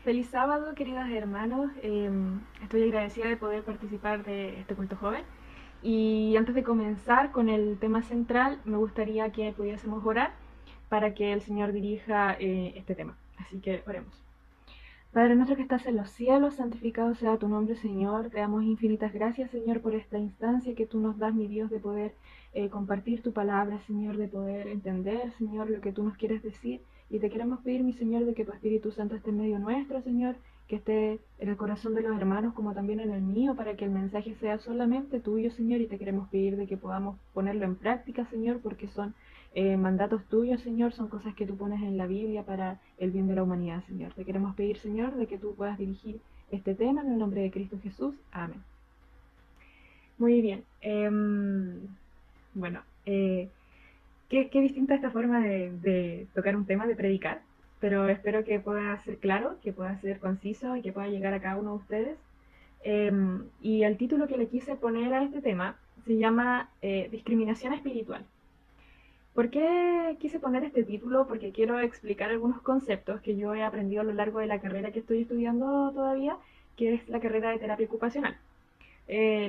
Feliz sábado, queridos hermanos. Estoy agradecida de poder participar de este culto joven. Y antes de comenzar con el tema central, me gustaría que pudiésemos orar para que el Señor dirija este tema. Así que oremos. Padre nuestro que estás en los cielos, santificado sea tu nombre, Señor. Te damos infinitas gracias, Señor, por esta instancia que tú nos das, mi Dios, de poder compartir tu palabra, Señor, de poder entender, Señor, lo que tú nos quieres decir. Y te queremos pedir, mi Señor, de que tu Espíritu Santo esté en medio nuestro, Señor, que esté en el corazón de los hermanos como también en el mío, para que el mensaje sea solamente tuyo, Señor, y te queremos pedir de que podamos ponerlo en práctica, Señor, porque son mandatos tuyos, Señor, son cosas que tú pones en la Biblia para el bien de la humanidad, Señor. Te queremos pedir, Señor, de que tú puedas dirigir este tema en el nombre de Cristo Jesús. Amén. Muy bien. Bueno, qué distinta esta forma de tocar un tema, de predicar, pero espero que pueda ser claro, que pueda ser conciso y que pueda llegar a cada uno de ustedes. Y el título que le quise poner a este tema se llama Discriminación espiritual. ¿Por qué quise poner este título? Porque quiero explicar algunos conceptos que yo he aprendido a lo largo de la carrera que estoy estudiando todavía, que es la carrera de terapia ocupacional.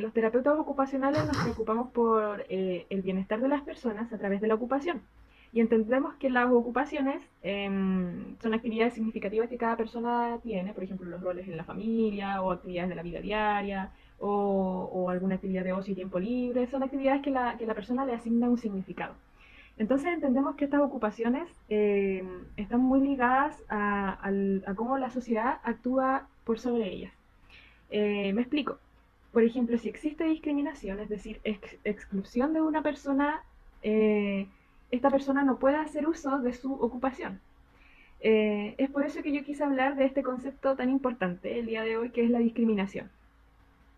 Los terapeutas ocupacionales nos preocupamos por el bienestar de las personas a través de la ocupación. Y entendemos que las ocupaciones son actividades significativas que cada persona tiene, por ejemplo, los roles en la familia o actividades de la vida diaria o alguna actividad de ocio y tiempo libre. Son actividades que la persona le asigna un significado. Entonces entendemos que estas ocupaciones están muy ligadas a cómo la sociedad actúa por sobre ellas. Me explico. Por ejemplo, si existe discriminación, es decir, exclusión de una persona, esta persona no puede hacer uso de su ocupación. Es por eso que yo quise hablar de este concepto tan importante el día de hoy, que es la discriminación.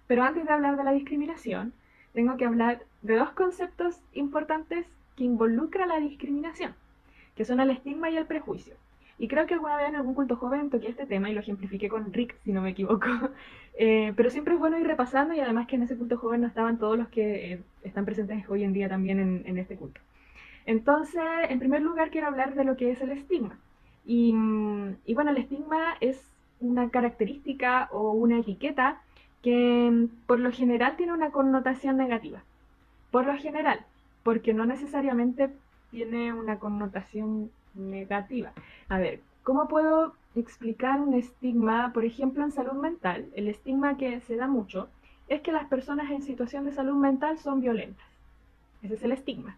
Pero antes de hablar de la discriminación, tengo que hablar de dos conceptos importantes que involucran la discriminación, que son el estigma y el prejuicio. Y creo que alguna vez en algún culto joven toqué este tema y lo ejemplifiqué con Rick, si no me equivoco. Pero siempre es bueno ir repasando y además que en ese culto joven no estaban todos los que están presentes hoy en día también en este culto. Entonces, en primer lugar quiero hablar de lo que es el estigma. Y bueno, el estigma es una característica o una etiqueta que por lo general tiene una connotación negativa. Por lo general, porque no necesariamente tiene una connotación negativa. A ver, ¿cómo puedo explicar un estigma? Por ejemplo, en salud mental, el estigma que se da mucho es que las personas en situación de salud mental son violentas. Ese es el estigma.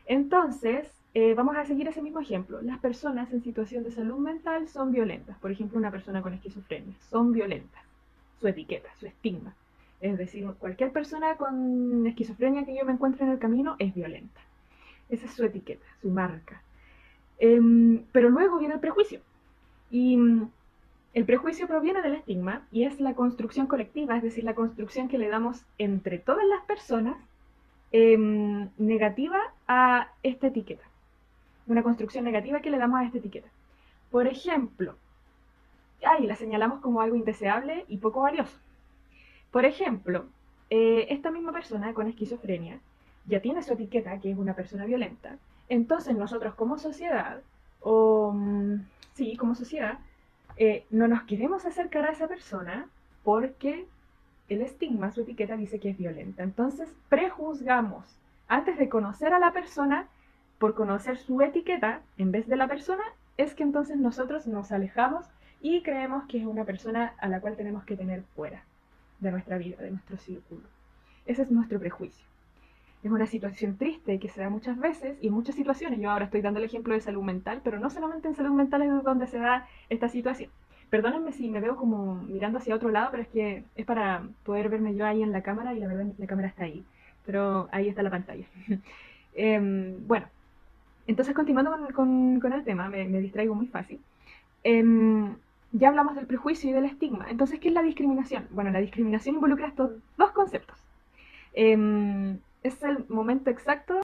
Entonces, vamos a seguir ese mismo ejemplo. Las personas en situación de salud mental son violentas. Por ejemplo, una persona con esquizofrenia. Son violentas. Su etiqueta, su estigma. Es decir, cualquier persona con esquizofrenia que yo me encuentre en el camino es violenta. Esa es su etiqueta, su marca. Pero luego viene el prejuicio. Y el prejuicio proviene del estigma y es la construcción colectiva, es decir, la construcción que le damos entre todas las personas negativa a esta etiqueta. Una construcción negativa que le damos a esta etiqueta. Por ejemplo, la señalamos como algo indeseable y poco valioso. Por ejemplo, esta misma persona con esquizofrenia ya tiene su etiqueta, que es una persona violenta. Entonces nosotros como sociedad, sí, como sociedad, no nos queremos acercar a esa persona porque el estigma, su etiqueta, dice que es violenta. Entonces prejuzgamos. Antes de conocer a la persona, por conocer su etiqueta, en vez de la persona, es que entonces nosotros nos alejamos y creemos que es una persona a la cual tenemos que tener fuera de nuestra vida, de nuestro círculo. Ese es nuestro prejuicio. Es una situación triste que se da muchas veces y en muchas situaciones. Yo ahora estoy dando el ejemplo de salud mental, pero no solamente en salud mental es donde se da esta situación. Perdónenme si me veo como mirando hacia otro lado, pero es que es para poder verme yo ahí en la cámara y la verdad la cámara está ahí. Pero ahí está la pantalla. Bueno, entonces continuando con el tema, me distraigo muy fácil. Ya hablamos del prejuicio y del estigma. Entonces, ¿qué es la discriminación? Bueno, la discriminación involucra estos dos conceptos. Es el momento exacto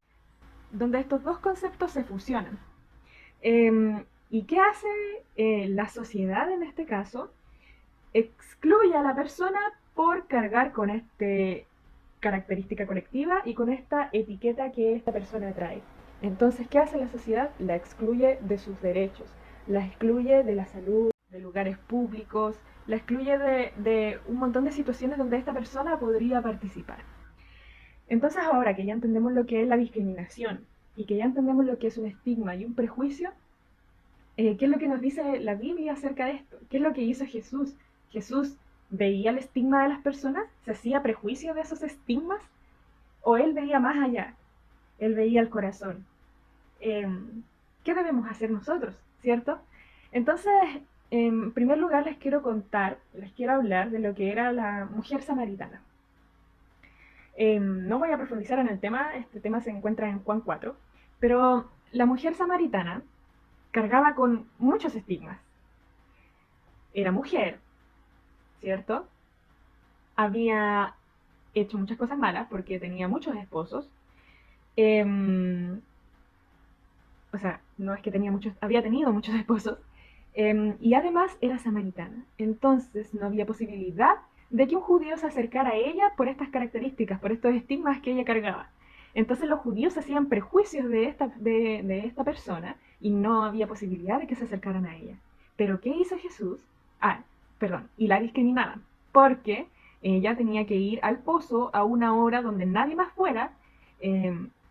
donde estos dos conceptos se fusionan. ¿Y qué hace la sociedad en este caso? Excluye a la persona por cargar con esta característica colectiva y con esta etiqueta que esta persona trae. Entonces, ¿qué hace la sociedad? La excluye de sus derechos, la excluye de la salud, de lugares públicos, la excluye de un montón de situaciones donde esta persona podría participar. Entonces ahora que ya entendemos lo que es la discriminación y que ya entendemos lo que es un estigma y un prejuicio, ¿qué es lo que nos dice la Biblia acerca de esto? ¿Qué es lo que hizo Jesús? Jesús veía el estigma de las personas, se hacía prejuicio de esos estigmas, o él veía más allá, él veía el corazón. Eh, ¿Qué debemos hacer nosotros? ¿Cierto? Entonces, en primer lugar les quiero hablar de lo que era la mujer samaritana. No voy a profundizar en el tema, este tema se encuentra en Juan 4, pero la mujer samaritana cargaba con muchos estigmas. Era mujer, ¿cierto? Había hecho muchas cosas malas porque tenía muchos esposos. Eh, o sea, no es que tenía muchos, había tenido muchos esposos. Y además era samaritana. Entonces no había posibilidad de que un judío se acercara a ella por estas características, por estos estigmas que ella cargaba. Entonces los judíos hacían prejuicios de esta persona y no había posibilidad de que se acercaran a ella. Pero ¿qué hizo Jesús? Perdón, y la discriminaban, porque ella tenía que ir al pozo a una hora donde nadie más fuera,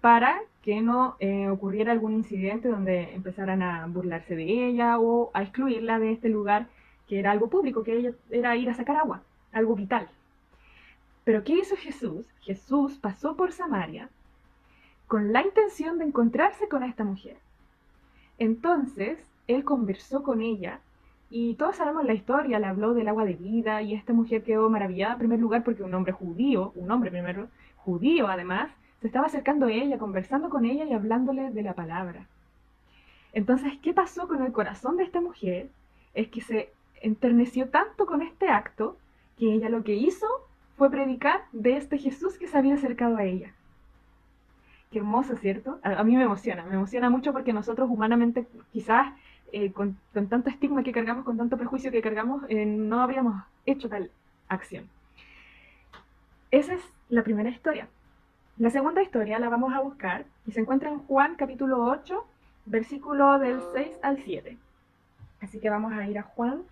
para que no ocurriera algún incidente donde empezaran a burlarse de ella o a excluirla de este lugar que era algo público, que ella era ir a sacar agua, algo vital. Pero ¿qué hizo Jesús? Jesús pasó por Samaria con la intención de encontrarse con esta mujer. Entonces, él conversó con ella y todos sabemos la historia, le habló del agua de vida y esta mujer quedó maravillada en primer lugar porque un hombre primero, judío además, se estaba acercando a ella, conversando con ella y hablándole de la palabra. Entonces, ¿qué pasó con el corazón de esta mujer? Es que se enterneció tanto con este acto que ella lo que hizo fue predicar de este Jesús que se había acercado a ella. Qué hermoso, ¿cierto? A mí me emociona mucho porque nosotros humanamente quizás con tanto estigma que cargamos, con tanto prejuicio que cargamos, no habríamos hecho tal acción. Esa es la primera historia. La segunda historia la vamos a buscar y se encuentra en Juan capítulo 8, versículo del 6 al 7. Así que vamos a ir a Juan.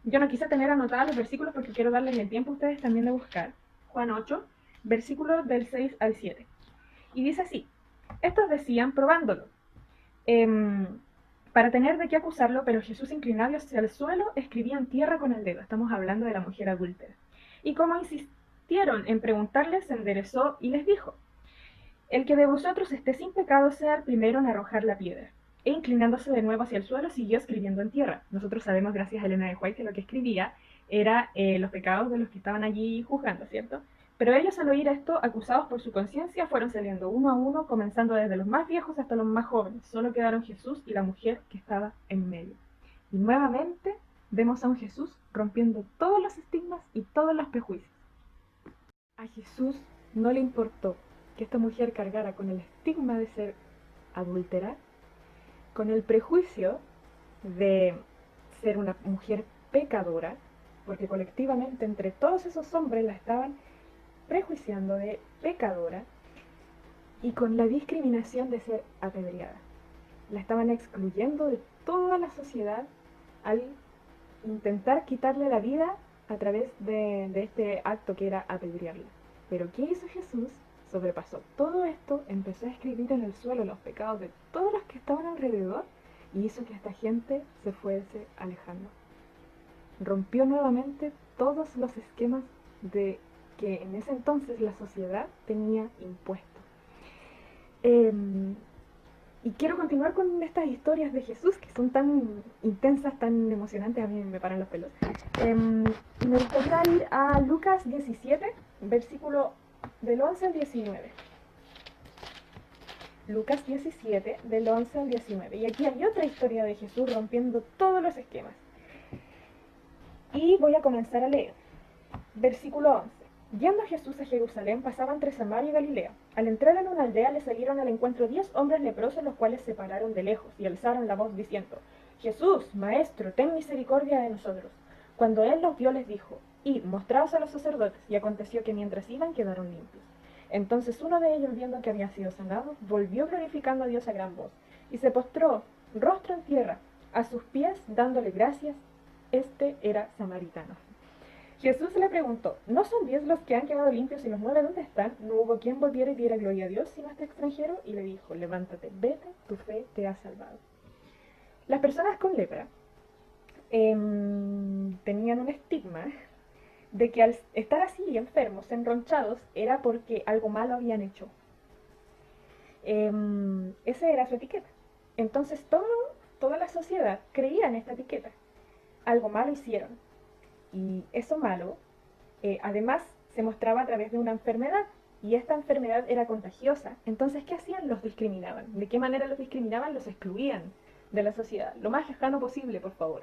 Yo no quise tener anotados los versículos porque quiero darles el tiempo a ustedes también de buscar. Juan 8, versículos del 6 al 7. Y dice así: estos decían probándolo, para tener de qué acusarlo, pero Jesús, inclinado hacia el suelo, escribía en tierra con el dedo. Estamos hablando de la mujer adúltera. Y como insistieron en preguntarle, se enderezó y les dijo: el que de vosotros esté sin pecado sea el primero en arrojar la piedra. E inclinándose de nuevo hacia el suelo, siguió escribiendo en tierra. Nosotros sabemos, gracias a Elena de White, que lo que escribía era los pecados de los que estaban allí juzgando, ¿cierto? Pero ellos, al oír esto, acusados por su conciencia, fueron saliendo uno a uno, comenzando desde los más viejos hasta los más jóvenes. Solo quedaron Jesús y la mujer que estaba en medio. Y nuevamente vemos a un Jesús rompiendo todos los estigmas y todos los prejuicios. A Jesús no le importó que esta mujer cargara con el estigma de ser adúltera, con el prejuicio de ser una mujer pecadora, porque colectivamente entre todos esos hombres la estaban prejuiciando de pecadora, y con la discriminación de ser apedreada. La estaban excluyendo de toda la sociedad al intentar quitarle la vida a través de este acto que era apedrearla. Pero ¿qué hizo Jesús? Sobrepasó todo esto, empezó a escribir en el suelo los pecados de todos los que estaban alrededor y hizo que esta gente se fuese alejando. Rompió nuevamente todos los esquemas de que en ese entonces la sociedad tenía impuesto. Y quiero continuar con estas historias de Jesús que son tan intensas, tan emocionantes, a mí me paran los pelos. Me gustaría ir a Lucas 17, versículo del 11 al 19. Lucas 17, del 11 al 19. Y aquí hay otra historia de Jesús rompiendo todos los esquemas. Y voy a comenzar a leer. Versículo 11. Yendo Jesús a Jerusalén, pasaba entre Samaria y Galilea. Al entrar en una aldea le salieron al encuentro 10 hombres leprosos, los cuales se pararon de lejos y alzaron la voz diciendo: Jesús, Maestro, ten misericordia de nosotros. Cuando él los vio les dijo: id, mostraos a los sacerdotes. Y aconteció que mientras iban quedaron limpios. Entonces uno de ellos, viendo que había sido sanado, volvió glorificando a Dios a gran voz, y se postró rostro en tierra a sus pies dándole gracias. Este era samaritano. Jesús le preguntó, ¿no son 10 los que han quedado limpios y los 9 dónde están? No hubo quien volviera y diera gloria a Dios sino este extranjero. Y le dijo, levántate, vete, tu fe te ha salvado. Las personas con lepra tenían un estigma de que al estar así enfermos, enronchados, era porque algo malo habían hecho. Esa era su etiqueta. Entonces toda la sociedad creía en esta etiqueta. Algo malo hicieron. Y eso malo, además, se mostraba a través de una enfermedad. Y esta enfermedad era contagiosa. Entonces, ¿qué hacían? Los discriminaban. ¿De qué manera los discriminaban? Los excluían de la sociedad. Lo más lejano posible, por favor.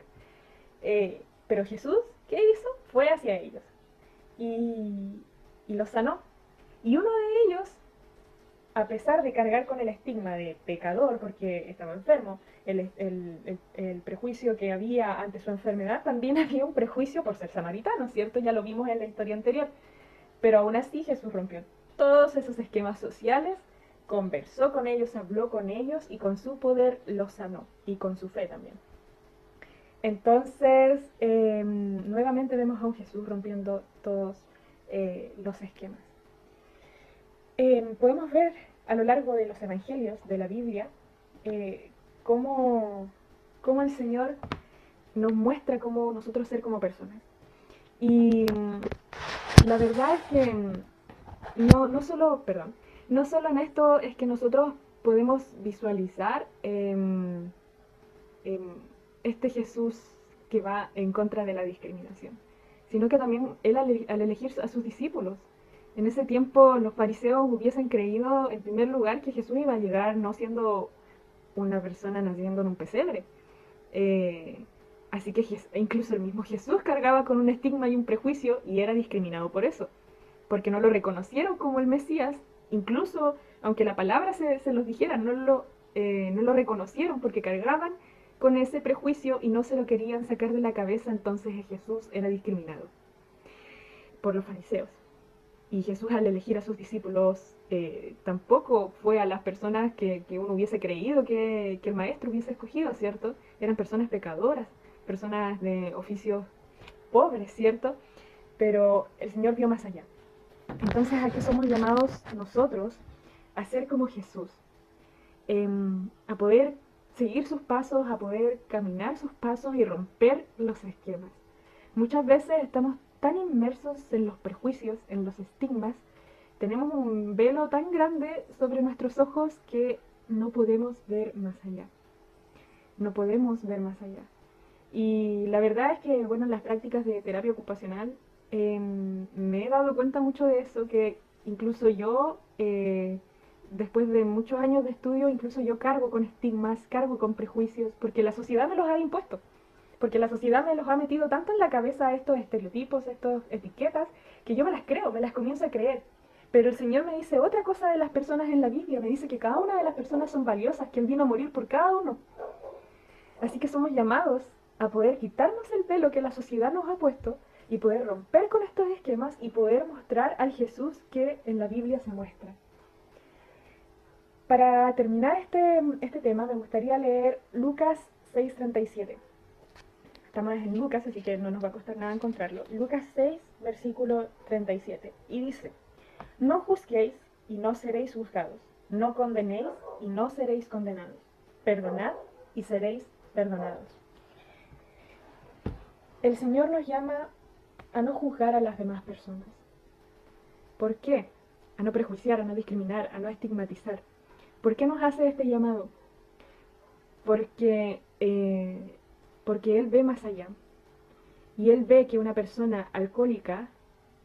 Pero Jesús, ¿qué hizo? Fue hacia ellos. Y los sanó. Y uno de ellos, a pesar de cargar con el estigma de pecador porque estaba enfermo, el prejuicio que había ante su enfermedad, también había un prejuicio por ser samaritano, ¿cierto? Ya lo vimos en la historia anterior. Pero aún así Jesús rompió todos esos esquemas sociales, conversó con ellos, habló con ellos y con su poder los sanó y con su fe también. Entonces, nuevamente vemos a un Jesús rompiendo todos los esquemas. Podemos ver a lo largo de los evangelios de la Biblia cómo el Señor nos muestra cómo nosotros ser como personas. Y la verdad es que no solo en esto es que nosotros podemos visualizar este Jesús que va en contra de la discriminación, sino que también él al elegir a sus discípulos. En ese tiempo los fariseos hubiesen creído en primer lugar que Jesús iba a llegar no siendo una persona naciendo en un pesebre. Así que incluso el mismo Jesús cargaba con un estigma y un prejuicio y era discriminado por eso, porque no lo reconocieron como el Mesías, incluso aunque la palabra se los dijera, no lo reconocieron porque cargaban con ese prejuicio y no se lo querían sacar de la cabeza. Entonces Jesús era discriminado por los fariseos. Y Jesús al elegir a sus discípulos tampoco fue a las personas que uno hubiese creído que el maestro hubiese escogido, ¿cierto? Eran personas pecadoras, personas de oficios pobres, ¿cierto? Pero el Señor vio más allá. Entonces aquí somos llamados nosotros a ser como Jesús, a poder seguir sus pasos, a poder caminar sus pasos y romper los esquemas. Muchas veces estamos tan inmersos en los prejuicios, en los estigmas, tenemos un velo tan grande sobre nuestros ojos que no podemos ver más allá. No podemos ver más allá. Y la verdad es que, bueno, en las prácticas de terapia ocupacional me he dado cuenta mucho de eso, que incluso yo, después de muchos años de estudio, incluso yo cargo con estigmas, cargo con prejuicios, porque la sociedad me los ha impuesto. Porque la sociedad me los ha metido tanto en la cabeza estos estereotipos, estas etiquetas, que yo me las creo, me las comienzo a creer. Pero el Señor me dice otra cosa de las personas en la Biblia, me dice que cada una de las personas son valiosas, que Él vino a morir por cada uno. Así que somos llamados a poder quitarnos el velo que la sociedad nos ha puesto y poder romper con estos esquemas y poder mostrar al Jesús que en la Biblia se muestra. Para terminar este tema me gustaría leer Lucas 6:37. Estamos en Lucas, así que no nos va a costar nada encontrarlo. Lucas 6, versículo 37. Y dice, no juzguéis y no seréis juzgados. No condenéis y no seréis condenados. Perdonad y seréis perdonados. El Señor nos llama a no juzgar a las demás personas. ¿Por qué? A no prejuiciar, a no discriminar, a no estigmatizar. ¿Por qué nos hace este llamado? Porque Él ve más allá. Y Él ve que una persona alcohólica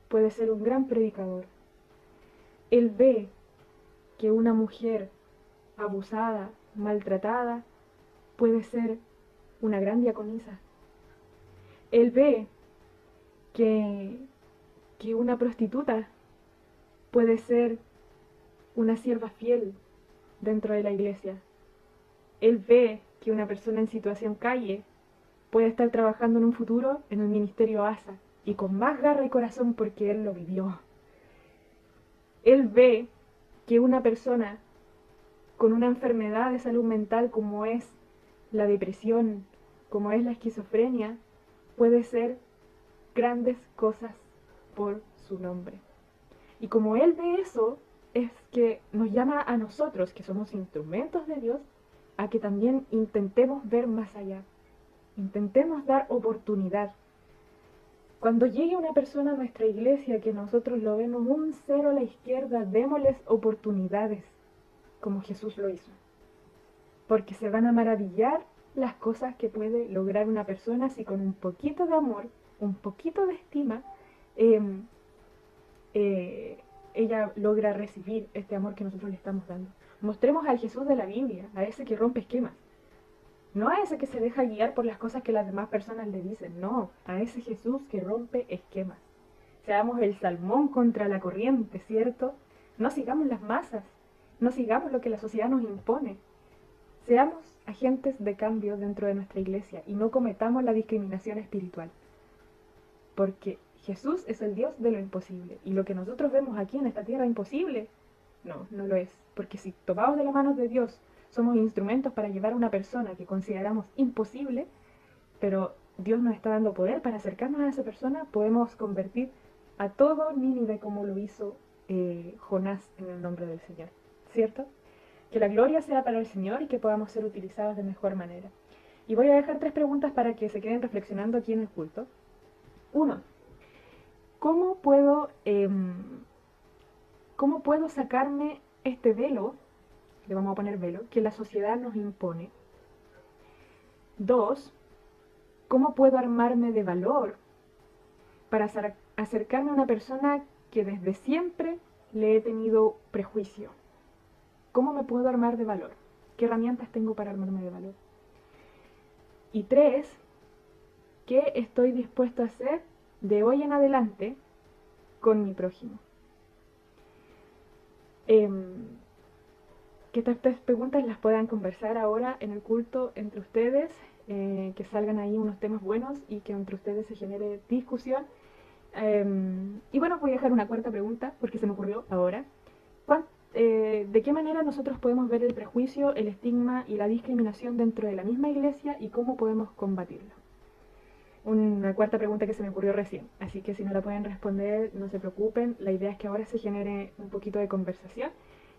puede ser un gran predicador. Él ve que una mujer abusada, maltratada, puede ser una gran diaconisa. Él ve que una prostituta puede ser una sierva fiel dentro de la iglesia. Él ve que una persona en situación calle puede estar trabajando en un futuro en el ministerio ASA y con más garra y corazón porque él lo vivió. Él ve que una persona con una enfermedad de salud mental como es la depresión como es la esquizofrenia, puede ser grandes cosas por su nombre. Y como Él ve eso, es que nos llama a nosotros, que somos instrumentos de Dios, a que también intentemos ver más allá. Intentemos dar oportunidad. Cuando llegue una persona a nuestra iglesia que nosotros lo vemos un cero a la izquierda, démosles oportunidades, como Jesús lo hizo. Porque se van a maravillar las cosas que puede lograr una persona si con un poquito de amor, un poquito de estima, eh, ella logra recibir este amor que nosotros le estamos dando. Mostremos al Jesús de la Biblia, a ese que rompe esquemas. No a ese que se deja guiar por las cosas que las demás personas le dicen, no, a ese Jesús que rompe esquemas. Seamos el salmón contra la corriente, ¿cierto? No sigamos las masas, no sigamos lo que la sociedad nos impone. Seamos agentes de cambio dentro de nuestra iglesia y no cometamos la discriminación espiritual. Porque Jesús es el Dios de lo imposible. Y lo que nosotros vemos aquí en esta tierra imposible, no, no lo es. Porque si tomados de las manos de Dios somos instrumentos para llevar a una persona que consideramos imposible, pero Dios nos está dando poder para acercarnos a esa persona, podemos convertir a todo Nínive como lo hizo Jonás en el nombre del Señor. ¿Cierto? Que la gloria sea para el Señor y que podamos ser utilizados de mejor manera. Y voy a dejar 3 preguntas para que se queden reflexionando aquí en el culto. 1. ¿Cómo puedo sacarme este velo, le vamos a poner velo, que la sociedad nos impone? 2. ¿Cómo puedo armarme de valor para acercarme a una persona que desde siempre le he tenido prejuicio? ¿Cómo me puedo armar de valor? ¿Qué herramientas tengo para armarme de valor? Y 3. ¿Qué estoy dispuesto a hacer de hoy en adelante con mi prójimo? Que estas 3 preguntas las puedan conversar ahora en el culto entre ustedes, que salgan ahí unos temas buenos y que entre ustedes se genere discusión. Y bueno, voy a dejar una 4ª pregunta porque se me ocurrió ahora. ¿De qué manera nosotros podemos ver el prejuicio, el estigma y la discriminación dentro de la misma iglesia y cómo podemos combatirlo? Una 4ª pregunta que se me ocurrió recién, así que si no la pueden responder, no se preocupen. La idea es que ahora se genere un poquito de conversación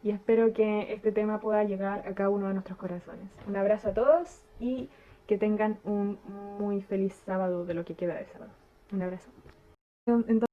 y espero que este tema pueda llegar a cada uno de nuestros corazones. Un abrazo a todos y que tengan un muy feliz sábado de lo que queda de sábado. Un abrazo. Entonces,